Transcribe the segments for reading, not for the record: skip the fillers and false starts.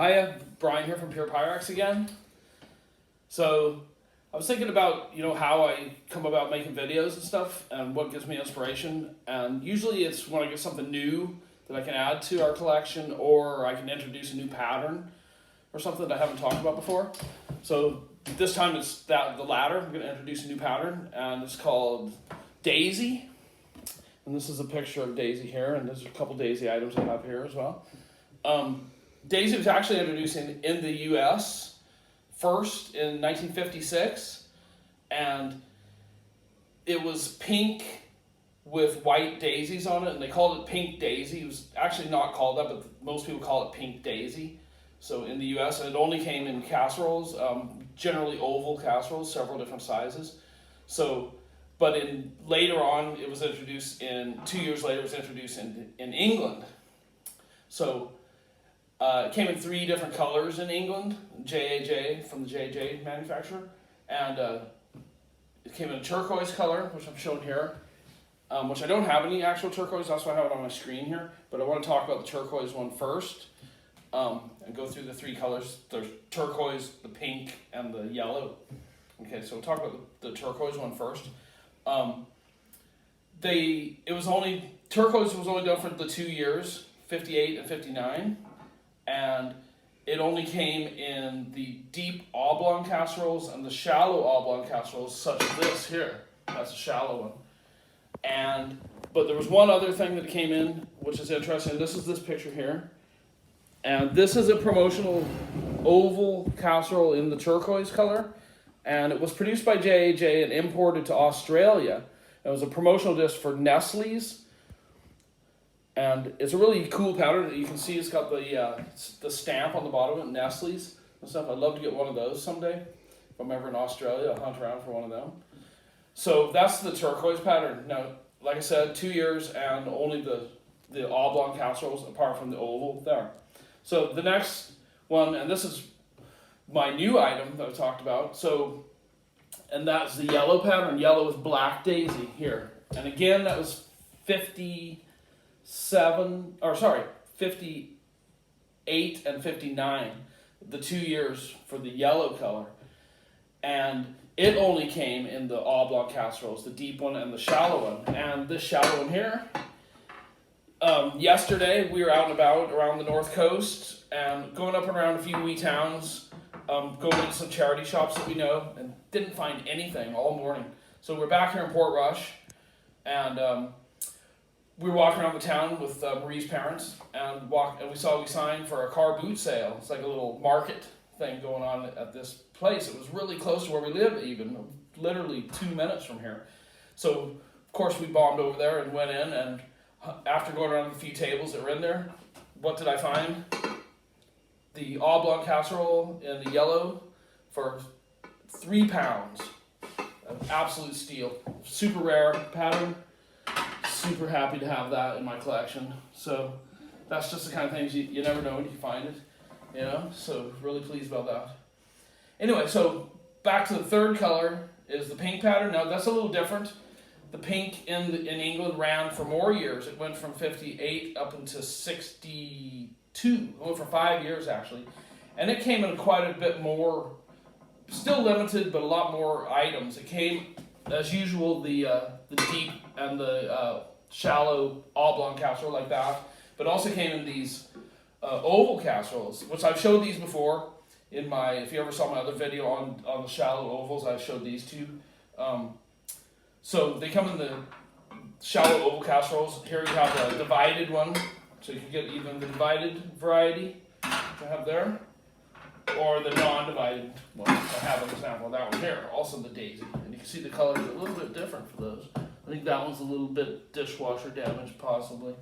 Hiya, Brian here from JAJ Pyrex again. So I was thinking about, how I come about making videos and stuff and what gives me inspiration. And usually it's when I get something new that I can add to our collection, or I can introduce a new pattern or something that I haven't talked about before. So this time it's the latter. I'm going to introduce a new pattern, and it's called Daisy. And this is a picture of Daisy here, and there's a couple Daisy items I have here as well. Daisy was actually introduced in the US first in 1956, and it was pink with white daisies on it, and they called it Pink Daisy. It was actually not called that, but most people call it Pink Daisy. So in the US, and it only came in casseroles, generally oval casseroles, several different sizes. So, but later on, it was introduced 2 years later, it was introduced in England. So it came in 3 different colors in England, JAJ from the JAJ manufacturer, and it came in a turquoise color, which I'm showing here, which I don't have any actual turquoise, that's why I have it on my screen here, but I want to talk about the turquoise one first, and go through the 3 colors. There's turquoise, the pink, and the yellow. Okay, so we'll talk about the turquoise one first. Turquoise was only done for the 2 years, 58 and 59. And it only came in the deep oblong casseroles and the shallow oblong casseroles, such as this here. That's a shallow one. But there was one other thing that came in, which is interesting. This is this picture here. And this is a promotional oval casserole in the turquoise color. And it was produced by JAJ and imported to Australia. It was a promotional dish for Nestle's. And it's a really cool pattern. You can see it's got the stamp on the bottom of it, Nestle's and stuff. I'd love to get one of those someday. If I'm ever in Australia, I'll hunt around for one of them. So that's the turquoise pattern. Now, like I said, 2 years and only the oblong casseroles apart from the oval there. So the next one, and this is my new item that I talked about. So, and that's the yellow pattern. Yellow is Black Daisy here. And again, that was 58 and 59, the 2 years for the yellow color. And it only came in the oblong casseroles, the deep one and the shallow one. And this shallow one here, yesterday we were out and about around the North Coast and going up and around a few wee towns, going into some charity shops that we know, and didn't find anything all morning. So we're back here in Portrush, and we were walking around the town with Marie's parents, and we saw a sign for a car boot sale. It's like a little market thing going on at this place. It was really close to where we live, even literally 2 minutes from here. So of course we bombed over there and went in, and after going around a few tables that were in there, what did I find? The oblong casserole in the yellow for £3. An absolute steal. Super rare pattern. Super happy to have that in my collection. So that's just the kind of things you never know when you find it, so really pleased about that. Anyway, so back to the 3rd color is the pink pattern. Now that's a little different. The pink in England ran for more years. It went from 58 up into 62. It went for 5 years actually. And it came in quite a bit more, still limited, but a lot more items. It came, as usual, the deep and the shallow oblong casserole like that, but also came in these oval casseroles, which I've showed these before in if you ever saw my other video on the shallow ovals, I showed these 2. So they come in the shallow oval casseroles. Here you have a divided one, so you can get even the divided variety, which I have there, or the non-divided one. I have an example of that one here, also the Daisy. And you can see the colors are a little bit different for those. I think that one's a little bit dishwasher damaged, possibly.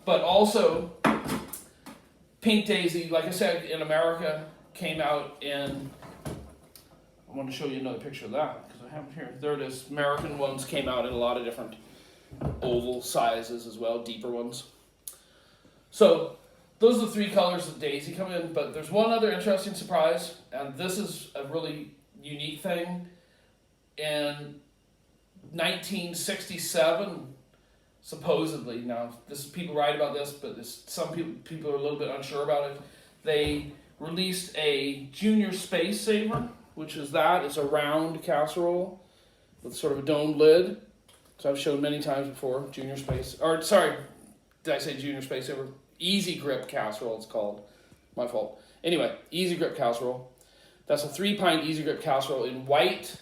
But also, Pink Daisy, like I said, in America, came out in, I want to show you another picture of that, because I have it here. There it is. American ones came out in a lot of different oval sizes as well, deeper ones. So, those are the 3 colors that Daisy come in, but there's one other interesting surprise, and this is a really unique thing. In 1967, supposedly, now people write about this, but some people are a little bit unsure about it. they released a Junior Space Saver, which is that. It's a round casserole with sort of a domed lid. So I've shown many times before, Junior Space, or sorry, did I say Junior Space Saver? Easy Grip Casserole it's called. My fault. Anyway, Easy Grip Casserole. That's a 3-pint Easy Grip Casserole in white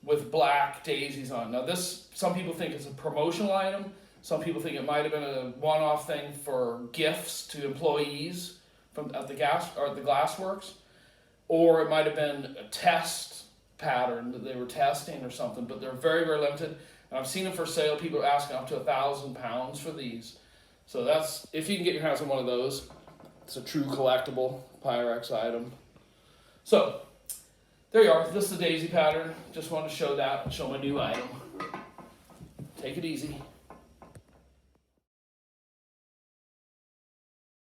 with black daisies on. Now this, some people think it's a promotional item. Some people think it might have been a one-off thing for gifts to employees at the glassworks, or it might have been a test pattern that they were testing or something. But they're very, very limited, and I've seen them for sale. People are asking up to £1,000 for these. So that's, if you can get your hands on one of those, it's a true collectible Pyrex item. So there you are. This is the daisy pattern. Just wanted to show that, show my new item. Take it easy.